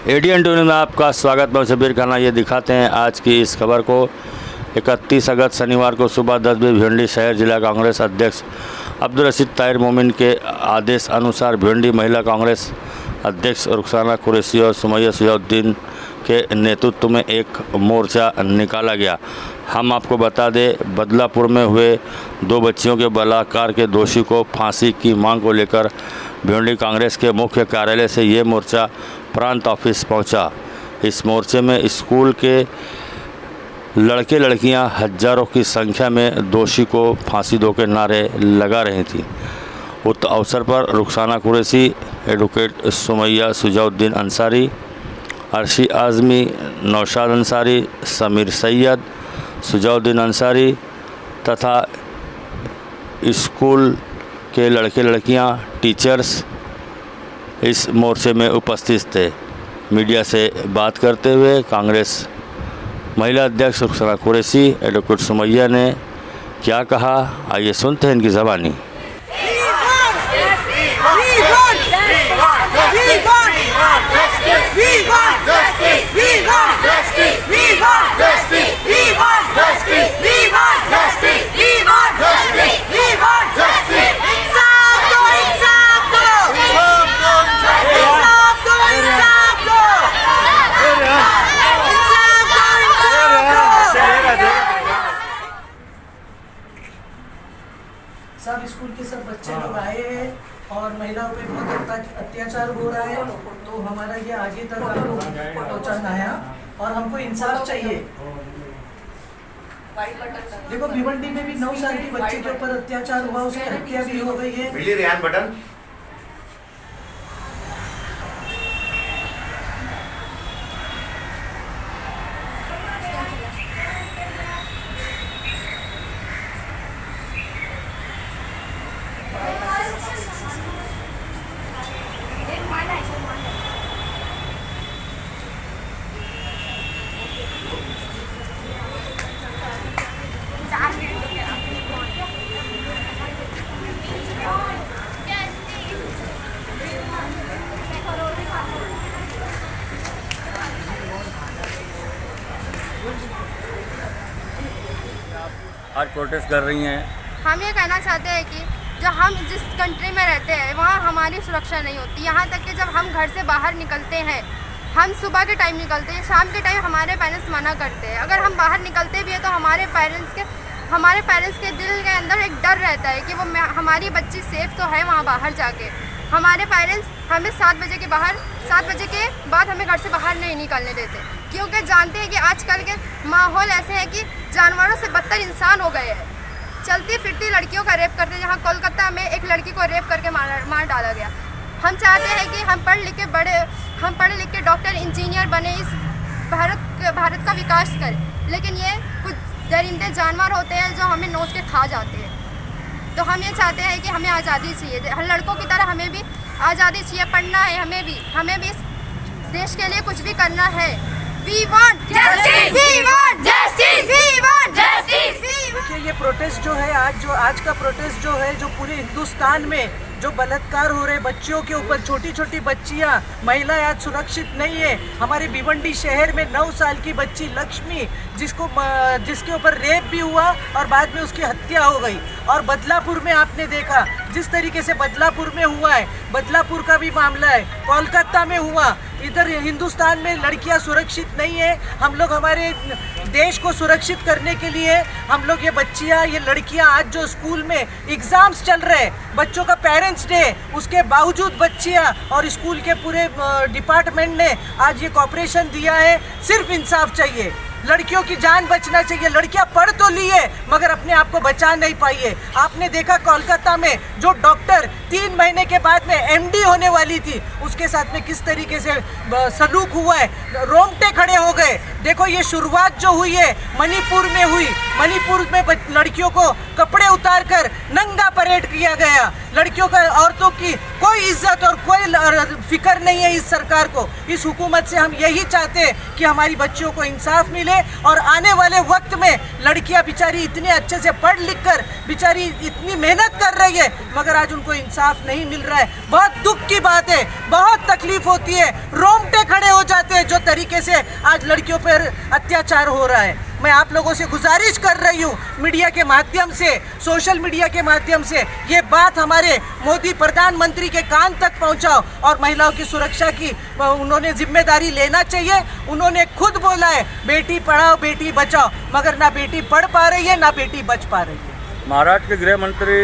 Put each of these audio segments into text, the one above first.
ADN news में आपका स्वागत। मैं शबीर खाना। ये दिखाते हैं आज की इस खबर को। 31 अगस्त शनिवार को सुबह 10 बजे भिवंडी शहर जिला कांग्रेस अध्यक्ष अब्दुल रशीद ताहिर मोमिन के आदेश अनुसार भिवंडी महिला कांग्रेस अध्यक्ष रुखसाना कुरैशी और सुमैया सुजाउद्दीन के नेतृत्व में एक मोर्चा निकाला गया। हम आपको बता दें, बदलापुर में हुए 2 बच्चियों के बलात्कार के दोषी को फांसी की मांग को लेकर भिवंडी कांग्रेस के मुख्य कार्यालय से ये मोर्चा प्रांत ऑफिस पहुंचा। इस मोर्चे में स्कूल के लड़के लड़कियां हजारों की संख्या में दोषी को फांसी दो के नारे लगा रही थी। उक्त अवसर पर रुखसाना कुरैशी, एडवोकेट सुमैया सुजाउद्दीन अंसारी, अर्शी आज़मी, नौशाद अंसारी, समीर सैयद, सुजाउद्दीन अंसारी तथा स्कूल के लड़के लड़कियां, टीचर्स इस मोर्चे में उपस्थित थे। मीडिया से बात करते हुए कांग्रेस महिला अध्यक्ष रुखसाना कुरैशी, एडवोकेट सुमैया ने क्या कहा, आइए सुनते हैं इनकी ज़बानी। सब स्कूल के सब बच्चे लोग आए हैं और महिलाओं पे बहुत अत्याचार हो रहा है, तो हमारा ये आगे तक आपको पहुँचाना है और हमको इंसाफ चाहिए। देखो, भिवंडी में भी 9 साल की बच्ची के ऊपर अत्याचार हुआ, उसकी हत्या भी हो गई है। आज प्रोटेस्ट कर रही हैं। हम ये कहना चाहते हैं कि जो हम जिस कंट्री में रहते हैं वहाँ हमारी सुरक्षा नहीं होती। यहाँ तक कि जब हम घर से बाहर निकलते हैं, हम सुबह के टाइम निकलते हैं, शाम के टाइम हमारे पेरेंट्स मना करते हैं। अगर हम बाहर निकलते भी हैं तो हमारे पेरेंट्स के दिल के अंदर एक डर रहता है कि वो हमारी बच्ची सेफ़ तो है वहाँ बाहर जाके। हमारे पेरेंट्स हमें 7 बजे के बाद हमें घर से बाहर नहीं निकलने देते, क्योंकि जानते हैं कि आजकल के माहौल ऐसे हैं कि जानवरों से बदतर इंसान हो गए हैं। चलती फिरती लड़कियों का रेप करते हैं, जहाँ कोलकाता में एक लड़की को रेप करके मार डाला गया। हम चाहते हैं कि हम पढ़ लिख के डॉक्टर, इंजीनियर बने, इस भारत का विकास करें, लेकिन ये कुछ दरिंदे जानवर होते हैं जो हमें नोच के खा जाते हैं। तो हम ये चाहते हैं कि हमें आज़ादी चाहिए, हर लड़कों की तरह हमें भी आज़ादी चाहिए, पढ़ना है, हमें भी इस देश के लिए कुछ भी करना है। We want justice! We want justice! We want justice! देखिए, ये प्रोटेस्ट जो है आज का प्रोटेस्ट जो है, जो पूरे हिंदुस्तान में जो बलात्कार हो रहे बच्चियों के ऊपर, छोटी छोटी बच्चियां, महिलाएं आज सुरक्षित नहीं है। हमारे भिवंडी शहर में 9 साल की बच्ची लक्ष्मी, जिसके ऊपर रेप भी हुआ और बाद में उसकी हत्या हो गई। और बदलापुर में आपने देखा जिस तरीके से बदलापुर में हुआ है, बदलापुर का भी मामला है, कोलकाता में हुआ। इधर हिंदुस्तान में लड़कियां सुरक्षित नहीं है। हम लोग हमारे देश को सुरक्षित करने के लिए हम लोग ये बच्चियां, ये लड़कियां, आज जो स्कूल में एग्ज़ाम्स चल रहे हैं, बच्चों का पेरेंट्स डे, उसके बावजूद बच्चियां और स्कूल के पूरे डिपार्टमेंट ने आज ये कॉपरेशन दिया है। सिर्फ इंसाफ चाहिए, लड़कियों की जान बचना चाहिए। लड़कियां पढ़ तो ली है मगर अपने आप को बचा नहीं पाई है। आपने देखा कोलकाता में जो डॉक्टर 3 महीने के बाद में एमडी होने वाली थी, उसके साथ में किस तरीके से सलूक हुआ है, रोंगटे खड़े हो गए। देखो, ये शुरुआत जो हुई है मणिपुर में हुई। मणिपुर में लड़कियों को कपड़े उतार कर नंगा परेड किया गया। लड़कियों का, औरतों की कोई इज्जत और कोई फिक्र नहीं है इस सरकार को। इस हुकूमत से हम यही चाहते हैं कि हमारी बच्चियों को इंसाफ मिले और आने वाले वक्त में लड़कियां बेचारी इतने अच्छे से पढ़ लिख कर बेचारी इतनी मेहनत कर रही है मगर आज उनको इंसाफ इंसाफ नहीं मिल रहा है। बहुत दुख की बात है, बहुत तकलीफ होती है, रोंगटे खड़े हो जाते हैं जो तरीके से आज लड़कियों पर अत्याचार हो रहा है। मैं आप लोगों से गुजारिश कर रही हूँ, मीडिया के माध्यम से, सोशल मीडिया के माध्यम से ये बात हमारे मोदी प्रधानमंत्री के कान तक पहुँचाओ और महिलाओं की सुरक्षा की उन्होंने जिम्मेदारी लेना चाहिए। उन्होंने खुद बोला है बेटी पढ़ाओ बेटी बचाओ, मगर ना बेटी पढ़ पा रही है ना बेटी बच पा रही है। महाराष्ट्र के गृह मंत्री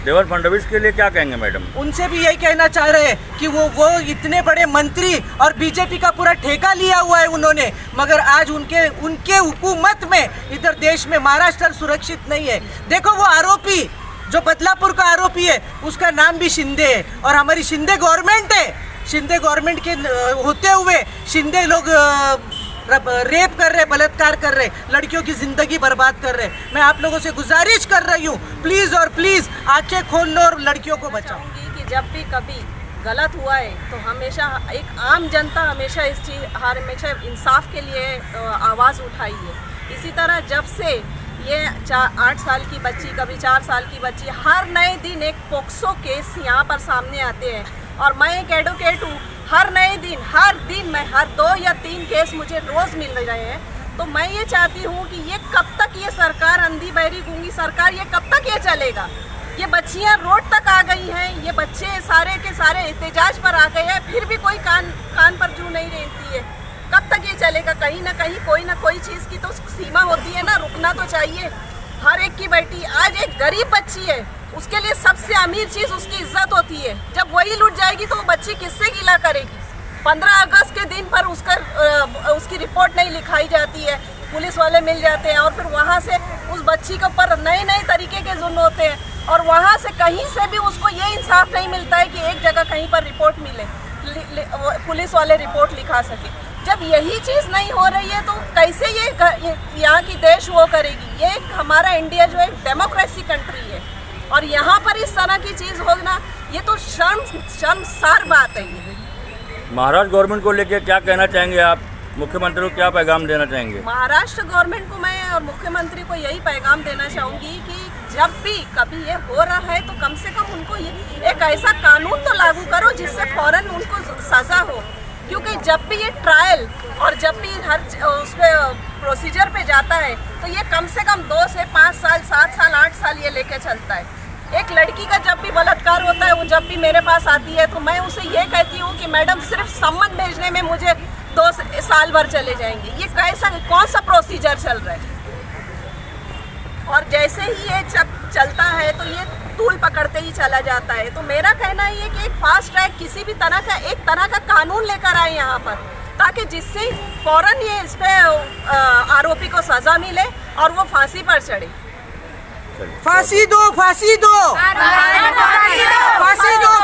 देवेंद्र फडणवीस के लिए क्या कहेंगे मैडम? उनसे भी यही कहना चाह रहे हैं कि वो इतने बड़े मंत्री और बीजेपी का पूरा ठेका लिया हुआ है उन्होंने, मगर आज उनके हुकूमत में इधर देश में महाराष्ट्र सुरक्षित नहीं है। देखो वो आरोपी जो बदलापुर का आरोपी है उसका नाम भी शिंदे है और हमारी शिंदे गवर्नमेंट है। शिंदे गवर्नमेंट के होते हुए शिंदे लोग रेप कर रहे, बलात्कार कर रहे, लड़कियों की जिंदगी बर्बाद कर रहे। मैं आप लोगों से गुजारिश कर रही हूँ, प्लीज और प्लीज आंखें खोल लो और लड़कियों को बचाओ। कि जब भी कभी गलत हुआ है तो हमेशा एक आम जनता हमेशा इस चीज़ हमेशा इंसाफ के लिए आवाज़ उठाई है। इसी तरह जब से ये 8 साल की बच्ची, कभी 4 साल की बच्ची, हर नए दिन एक पोक्सो केस यहाँ पर सामने आते हैं और मैं एक एडवोकेट हूँ। हर नए दिन, हर दिन मैं 2 या 3 केस मुझे रोज़ मिल रहे हैं। तो मैं ये चाहती हूँ कि ये कब तक ये सरकार, अंधी बहरी गूंगी सरकार, ये कब तक ये चलेगा? ये बच्चियाँ रोड तक आ गई हैं, ये बच्चे सारे के सारे एहतजाज पर आ गए हैं, फिर भी कोई कान पर जू नहीं रहती है। कब तक ये चलेगा? कहीं ना कहीं कोई ना कोई चीज़ की तो सीमा होती है ना, रुकना तो चाहिए। हर एक की बेटी, आज एक गरीब बच्ची है, उसके लिए सबसे अमीर चीज़ उसकी इज्जत होती है। जब वही लूट जाएगी तो वो बच्ची किससे गिला करेगी? 15 अगस्त के दिन पर उसकी रिपोर्ट नहीं लिखाई जाती है, पुलिस वाले मिल जाते हैं और फिर वहाँ से उस बच्ची के ऊपर नए नए तरीके के जुल्म होते हैं और वहाँ से कहीं से भी उसको ये इंसाफ नहीं मिलता है कि एक जगह कहीं पर रिपोर्ट मिले, पुलिस वाले रिपोर्ट लिखा सके। जब यही चीज़ नहीं हो रही है तो कैसे ये यहाँ की देश वो करेगी? ये हमारा इंडिया जो है डेमोक्रेसी कंट्री है और यहाँ पर इस तरह की चीज़ होना ये तो शर्मसार बात है। ये महाराष्ट्र गवर्नमेंट को लेकर क्या कहना चाहेंगे आप? मुख्यमंत्री को क्या पैगाम देना चाहेंगे? महाराष्ट्र गवर्नमेंट को मैं और मुख्यमंत्री को यही पैगाम देना चाहूँगी कि जब भी कभी ये हो रहा है तो कम से कम उनको ये एक ऐसा कानून तो लागू करो जिससे फौरन उनको सज़ा हो, क्योंकि जब भी ये ट्रायल और जब भी हर उस पर प्रोसीजर पे जाता है तो ये कम से कम 2 से 5 साल, 7 साल, 8 साल ये लेके चलता है। एक लड़की का जब भी बलात्कार होता है, वो जब भी मेरे पास आती है तो मैं उसे ये कहती हूँ कि मैडम सिर्फ सम्मन भेजने में मुझे 2 साल भर चले जाएंगे। ये कैसा, कौन सा प्रोसीजर चल रहा है? और जैसे ही ये जब चलता है तो ये तूल पकड़ते ही चला जाता है। तो मेरा कहना ये है कि एक फास्ट ट्रैक किसी भी तरह का एक तरह का कानून लेकर आए यहाँ पर, ताकि जिससे फौरन ये इस पे आरोपी को सज़ा मिले और वो फांसी पर चढ़े। फांसी दो, फांसी दो, फांसी दो,